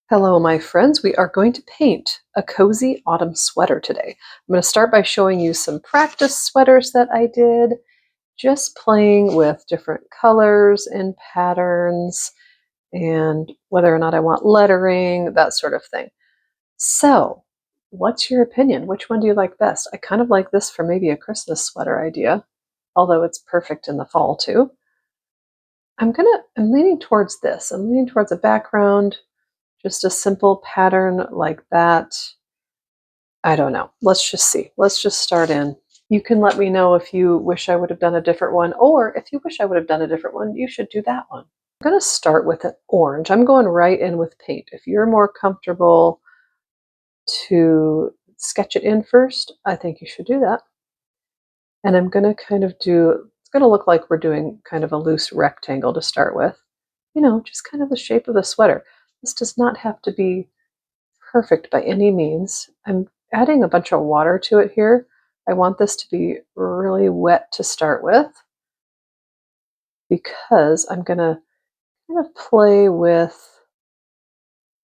Hello, my friends. We are going to paint a cozy autumn sweater today. I'm going to start by showing you some practice sweaters that I did, just playing with different colors and patterns and whether or not I want lettering, that sort of thing. So, what's your opinion? Which one do you like best? I kind of like this for maybe a Christmas sweater idea, although it's perfect in the fall too. I'm leaning towards this. I'm leaning towards a background, just a simple pattern like that. I don't know. Let's just see. Let's just start in. You can let me know if you wish I would have done a different one, or if you wish I would have done a different one, you should do that one. I'm going to start with an orange. I'm going right in with paint. If you're more comfortable to sketch it in first, I think you should do that. And I'm going to it's going to look like we're doing kind of a loose rectangle to start with. You know, just kind of the shape of the sweater. This does not have to be perfect by any means. I'm adding a bunch of water to it here. I want this to be really wet to start with because I'm going to kind of play with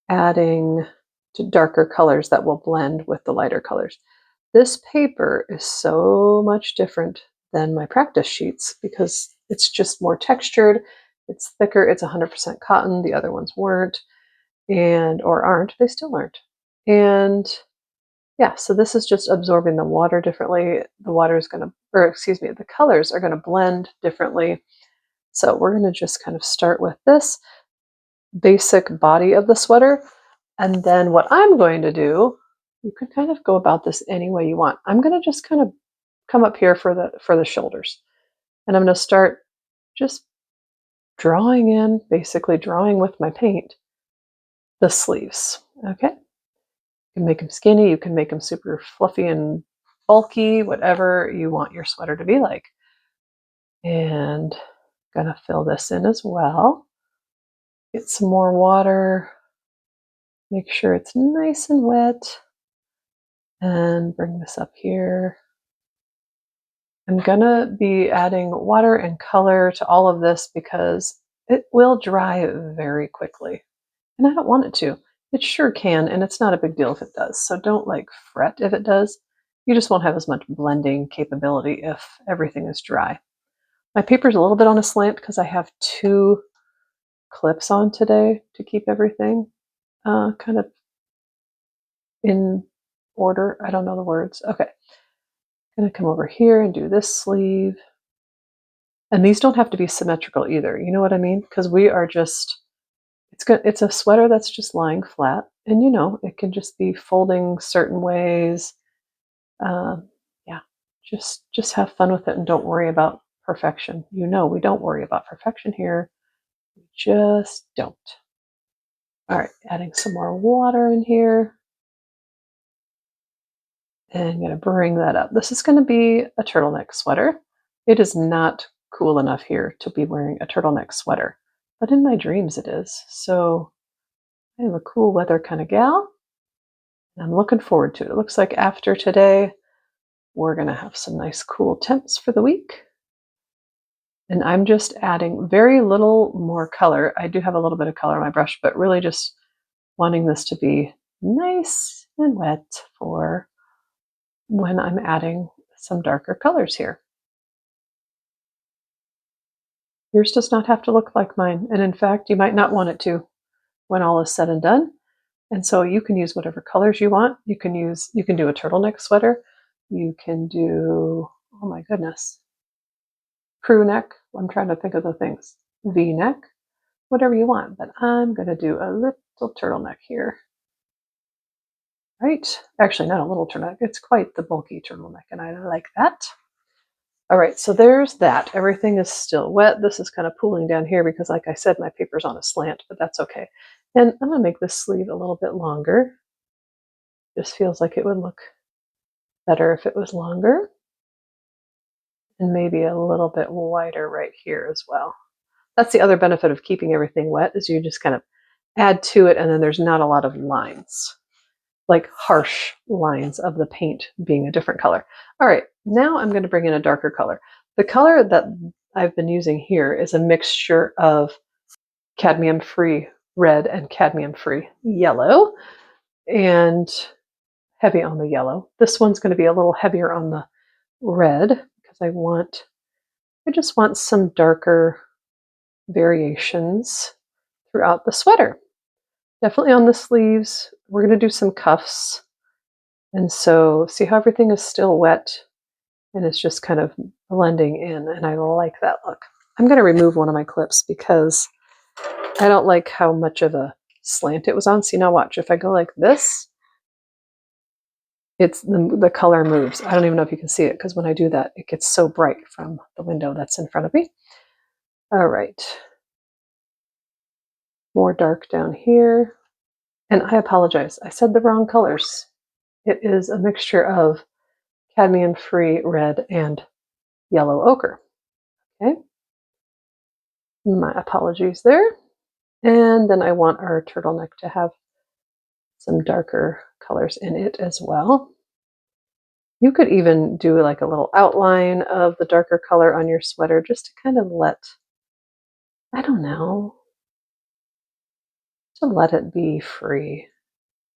adding to darker colors that will blend with the lighter colors. This paper is so much different than my practice sheets because it's just more textured, it's thicker, it's 100% cotton, the other ones weren't, or aren't, they still aren't. And yeah, so this is just absorbing the water differently. The colors are going to blend differently. So we're going to just kind of start with this basic body of the sweater. And then what I'm going to do, you could kind of go about this any way you want. I'm going to just kind of come up here for the shoulders. And I'm going to start just basically drawing with my paint, the sleeves. Okay. You can make them skinny, you can make them super fluffy and bulky, whatever you want your sweater to be like. And I'm gonna fill this in as well. Get some more water, make sure it's nice and wet, and bring this up here. I'm gonna be adding water and color to all of this because it will dry very quickly. And I don't want it to. It sure can, and it's not a big deal if it does. So don't fret if it does. You just won't have as much blending capability if everything is dry. My paper's a little bit on a slant because I have 2 clips on today to keep everything kind of in order. I don't know the words. Okay. I'm going to come over here and do this sleeve. And these don't have to be symmetrical either. You know what I mean? Because we are just, it's a sweater that's just lying flat. And it can just be folding certain ways. Yeah, just have fun with it and don't worry about perfection. We don't worry about perfection here. We just don't. All right, adding some more water in here. And I'm going to bring that up. This is going to be a turtleneck sweater. It is not cool enough here to be wearing a turtleneck sweater, but in my dreams it is. So I am a cool weather kind of gal. I'm looking forward to it. It looks like after today, we're going to have some nice cool temps for the week. And I'm just adding very little more color. I do have a little bit of color on my brush, but really just wanting this to be nice and wet for when I'm adding some darker colors here. Yours does not have to look like mine. And in fact, you might not want it to when all is said and done. And so you can use whatever colors you want. You can do a turtleneck sweater. You can do, oh my goodness, crew neck. I'm trying to think of the things. V-neck, whatever you want. But I'm going to do a little turtleneck here. Right? Actually, not a little turtleneck. It's quite the bulky turtleneck, and I like that. All right, so there's that. Everything is still wet. This is kind of pooling down here because, like I said, my paper's on a slant, but that's okay. And I'm going to make this sleeve a little bit longer. Just feels like it would look better if it was longer. And maybe a little bit wider right here as well. That's the other benefit of keeping everything wet is you just kind of add to it and then there's not a lot of lines, like harsh lines of the paint being a different color. All right, now I'm going to bring in a darker color. The color that I've been using here is a mixture of cadmium-free red and cadmium-free yellow, and heavy on the yellow. This one's going to be a little heavier on the red because I just want some darker variations throughout the sweater. Definitely on the sleeves. We're going to do some cuffs. And so see how everything is still wet and it's just kind of blending in, and I like that look. I'm going to remove one of my clips because I don't like how much of a slant it was on. See, now watch. If I go like this, it's the color moves. I don't even know if you can see it because when I do that, it gets so bright from the window that's in front of me. All right. More dark down here. And I apologize. I said the wrong colors. It is a mixture of cadmium-free red and yellow ochre. Okay. My apologies there. And then I want our turtleneck to have some darker colors in it as well. You could even do like a little outline of the darker color on your sweater just to kind of I don't know, to let it be free.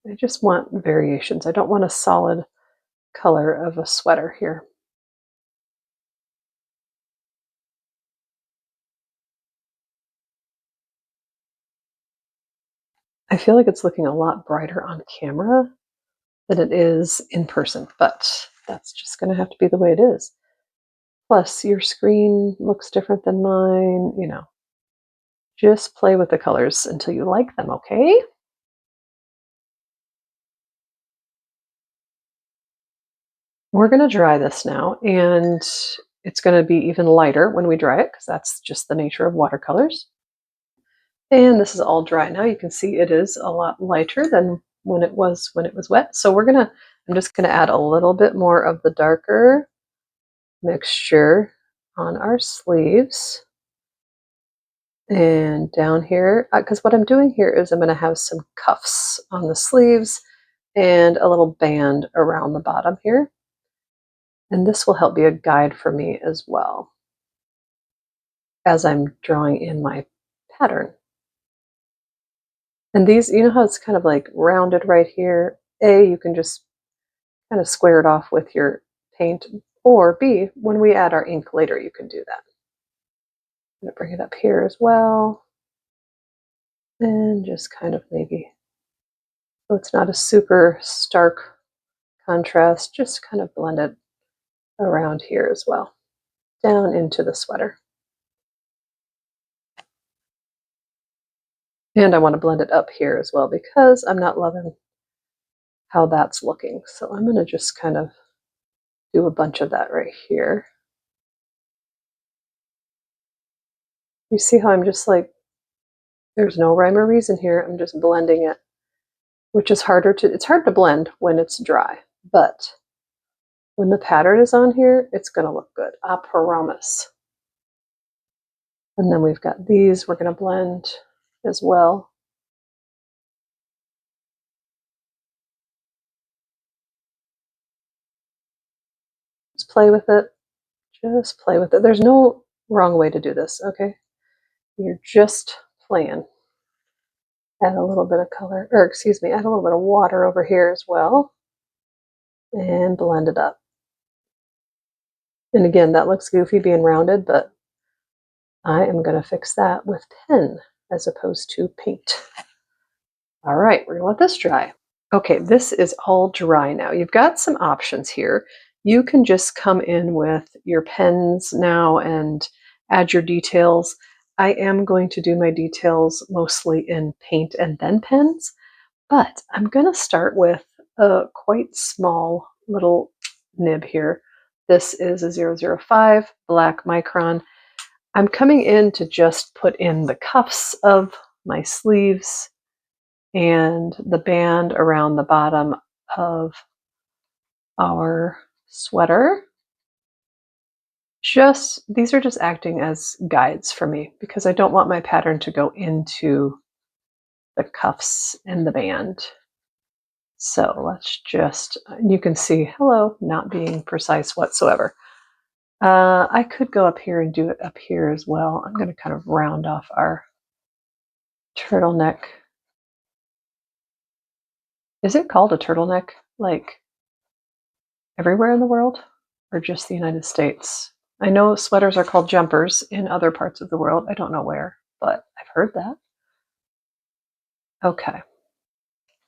I just want variations. I don't want a solid color of a sweater here. I feel like it's looking a lot brighter on camera than it is in person, but that's just going to have to be the way it is. Plus, your screen looks different than mine, you know. Just play with the colors until you like them, okay? We're going to dry this now, and it's going to be even lighter when we dry it because that's just the nature of watercolors. And this is all dry now. You can see it is a lot lighter than when it was wet. So I'm just going to add a little bit more of the darker mixture on our sleeves. And down here, because what I'm doing here is I'm going to have some cuffs on the sleeves and a little band around the bottom here. And this will help be a guide for me as well as I'm drawing in my pattern. And these, you know how it's kind of like rounded right here? A, you can just kind of square it off with your paint, or B, when we add our ink later, you can do that. I'm going to bring it up here as well. And just kind of maybe, so it's not a super stark contrast, just kind of blend it around here as well, down into the sweater. And I want to blend it up here as well because I'm not loving how that's looking. So I'm going to just kind of do a bunch of that right here. You see how I'm just like, there's no rhyme or reason here. I'm just blending it, which is it's hard to blend when it's dry, but when the pattern is on here, it's going to look good. I promise. And then we've got these we're going to blend as well. Just play with it. Just play with it. There's no wrong way to do this, okay? You're just playing. Add a little bit of color, or excuse me, add a little bit of water over here as well. And blend it up. And again, that looks goofy being rounded, but I am going to fix that with pen as opposed to paint. All right, we're going to let this dry. Okay, this is all dry now. You've got some options here. You can just come in with your pens now and add your details. I am going to do my details mostly in paint and then pens, but I'm going to start with a quite small little nib here. This is a 005 black micron. I'm coming in to just put in the cuffs of my sleeves and the band around the bottom of our sweater. These are just acting as guides for me because I don't want my pattern to go into the cuffs and the band. So let's just, you can see, hello, not being precise whatsoever. I could go up here and do it up here as well. I'm going to kind of round off our turtleneck Is it called a turtleneck like everywhere in the world or just the United States? I know sweaters are called jumpers in other parts of the world. I don't know where, but I've heard that. Okay.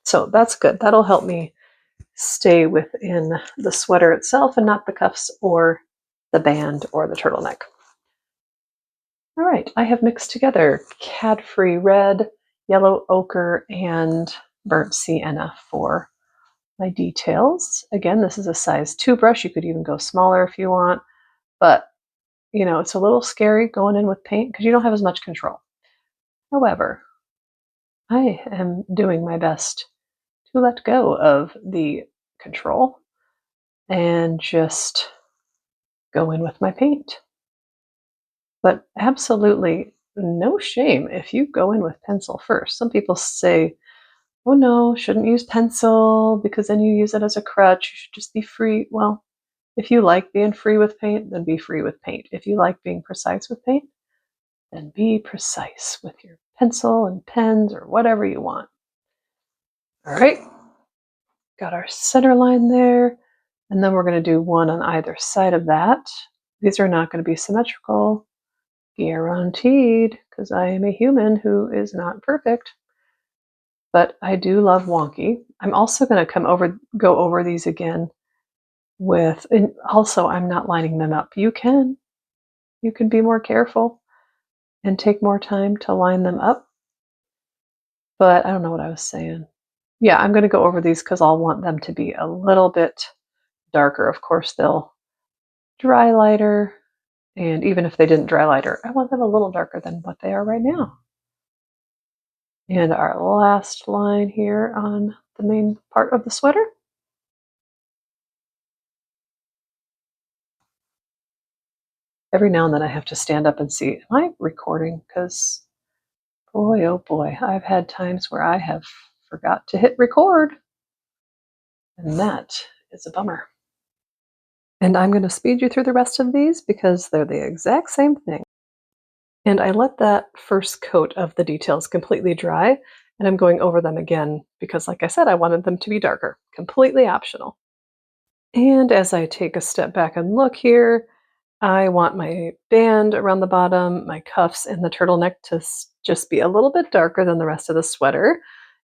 So that's good. That'll help me stay within the sweater itself and not the cuffs or the band or the turtleneck. All right, I have mixed together Cadfree Red, Yellow Ochre, and Burnt Sienna for my details. Again, this is a size 2 brush. You could even go smaller if you want, but you know, it's a little scary going in with paint because you don't have as much control. However, I am doing my best to let go of the control and just go in with my paint. But absolutely no shame if you go in with pencil first. Some people say, oh no, shouldn't use pencil because then you use it as a crutch. You should just be free. Well, if you like being free with paint, then be free with paint. If you like being precise with paint, then be precise with your pencil and pens or whatever you want. All right, got our center line there. And then we're going to do one on either side of that. These are not going to be symmetrical, guaranteed, because I am a human who is not perfect. But I do love wonky. I'm also going to go over these again with, and also I'm not lining them up. You can be more careful and take more time to line them up. But I don't know what I was saying. Yeah, I'm going to go over these because I'll want them to be a little bit darker. Of course, they'll dry lighter. And even if they didn't dry lighter, I want them a little darker than what they are right now. And our last line here on the main part of the sweater. Every now and then I have to stand up and see, am I recording? Because boy, oh boy, I've had times where I have forgot to hit record. And that is a bummer. And I'm going to speed you through the rest of these because they're the exact same thing. And I let that first coat of the details completely dry, and I'm going over them again because, like I said, I wanted them to be darker, completely optional. And as I take a step back and look here, I want my band around the bottom, my cuffs, and the turtleneck to just be a little bit darker than the rest of the sweater.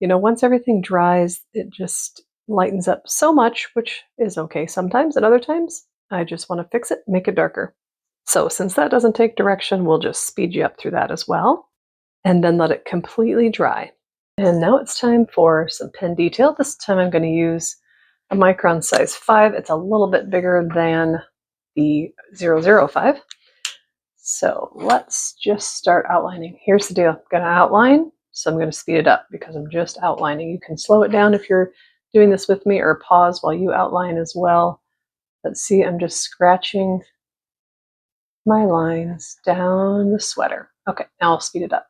You know, once everything dries, it just lightens up so much, which is okay sometimes, and other times I just want to fix it, make it darker. So since that doesn't take direction, we'll just speed you up through that as well, and then let it completely dry. And now it's time for some pen detail. This time I'm going to use a micron size 5. It's a little bit bigger than the 005. So let's just start outlining. Here's the deal. I'm going to outline, so I'm going to speed it up because I'm just outlining. You can slow it down if you're doing this with me, or pause while you outline as well. Let's see, I'm just scratching my lines down the sweater. Okay, now I'll speed it up.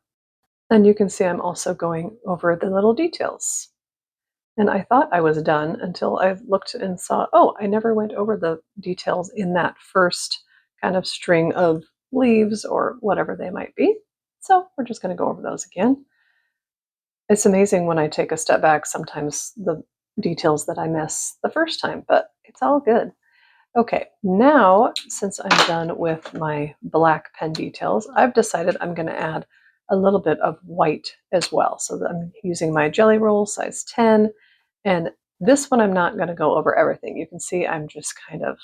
And you can see I'm also going over the little details. And I thought I was done until I looked and saw, oh, I never went over the details in that first kind of string of leaves or whatever they might be. So we're just going to go over those again. It's amazing when I take a step back, sometimes the details that I miss the first time, but it's all good. Okay, now since I'm done with my black pen details, I've decided I'm going to add a little bit of white as well. So I'm using my Jelly Roll size 10, and this one I'm not going to go over everything. You can see I'm just kind of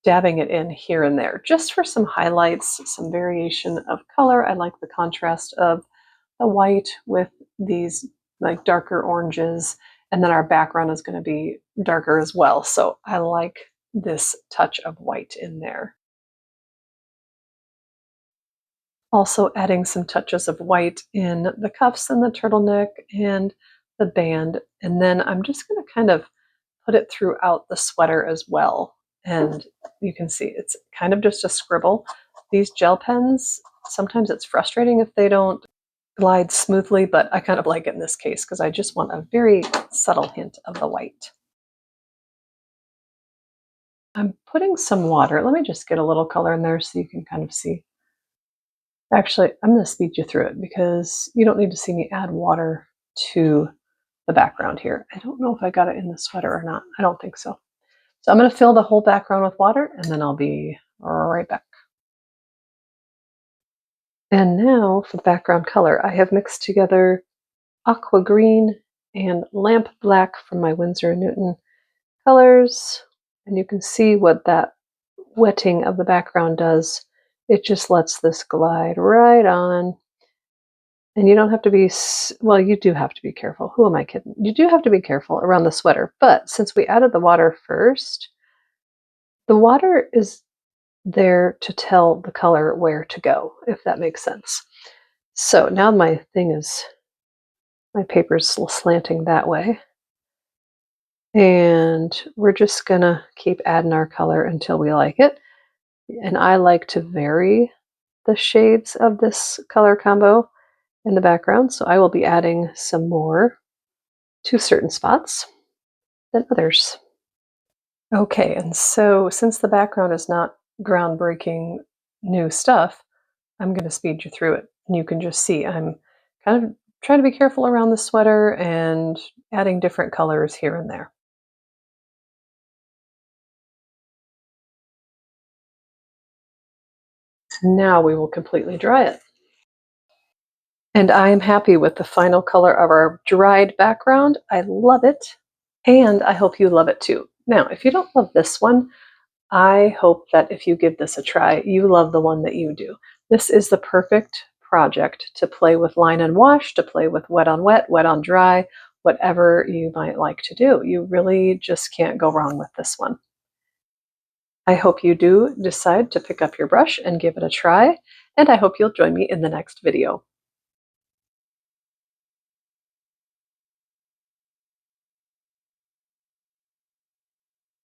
dabbing it in here and there, just for some highlights, some variation of color. I like the contrast of the white with these like darker oranges, and then our background is going to be darker as well. So I like this touch of white in there. Also adding some touches of white in the cuffs and the turtleneck and the band. And then I'm just going to kind of put it throughout the sweater as well. And you can see it's kind of just a scribble. These gel pens, sometimes it's frustrating if they don't glide smoothly, but I kind of like it in this case because I just want a very subtle hint of the white. I'm putting some water. Let me just get a little color in there so you can kind of see. Actually, I'm going to speed you through it because you don't need to see me add water to the background here. I don't know if I got it in the sweater or not. I don't think so. So I'm going to fill the whole background with water, and then I'll be right back. And now for the background color, I have mixed together aqua green and lamp black from my Winsor & Newton colors. And you can see what that wetting of the background does. It just lets this glide right on. And you don't have to be, well, you do have to be careful. Who am I kidding? You do have to be careful around the sweater. But since we added the water first, the water is there to tell the color where to go, if that makes sense. So now my paper's slanting that way. And we're just gonna keep adding our color until we like it. And I like to vary the shades of this color combo in the background, so I will be adding some more to certain spots than others. Okay, and so since the background is not groundbreaking new stuff, I'm going to speed you through it. And you can just see I'm kind of trying to be careful around the sweater and adding different colors here and there. Now we will completely dry it. And I am happy with the final color of our dried background. I love it. And I hope you love it too. Now, if you don't love this one, I hope that if you give this a try, you love the one that you do. This is the perfect project to play with line and wash, to play with wet on wet, wet on dry, whatever you might like to do. You really just can't go wrong with this one. I hope you do decide to pick up your brush and give it a try, and I hope you'll join me in the next video.